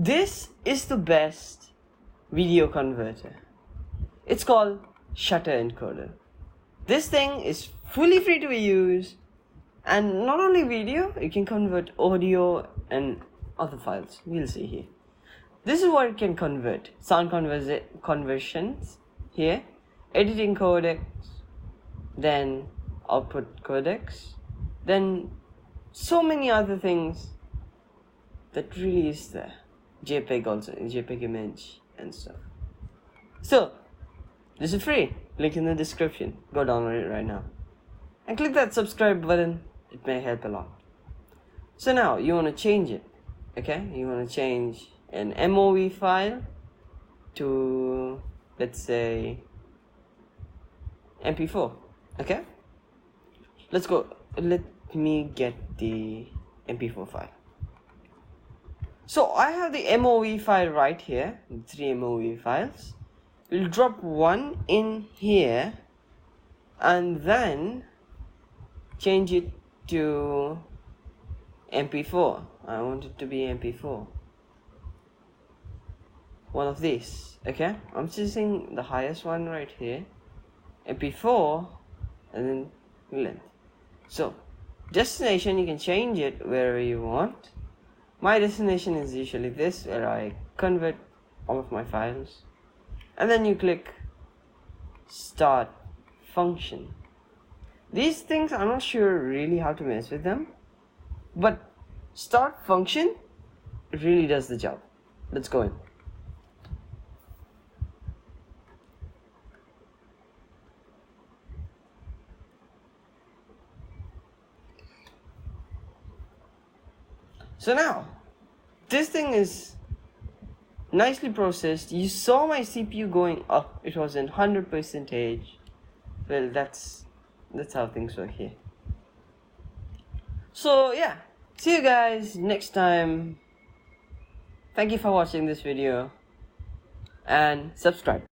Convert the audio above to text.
This is the best video converter. It's called shutterencoder. This thing is fully free to use, and not only video, you can convert audio and other files. We'll see here. This is what it can convert: sound conversions here, editing codecs, then output codecs, then so many other things that really is there. JPEG also, JPEG image and stuff. So this is free, link in the description. Go download it right now and click that subscribe button. It may help a lot. So now you want to change it. Okay, you want to change an MOV file to, let's say, MP4. Okay, let's go. Let me get the MP4 file. So I have the MOV file right here, 3 MOV files. We'll drop one in here and then change it to MP4. I want it to be MP4. One of these. Okay, I'm choosing the highest one right here, MP4, and then length. So destination, you can change it wherever you want. My destination is usually this, where I convert all of my files, and then you click start function. These things I'm not sure really how to mess with them, but start function really does the job. Let's go in. So now, this thing is nicely processed. You saw my CPU going up. It was in 100%. Well, that's how things work here. So yeah, see you guys next time. Thank you for watching this video and subscribe.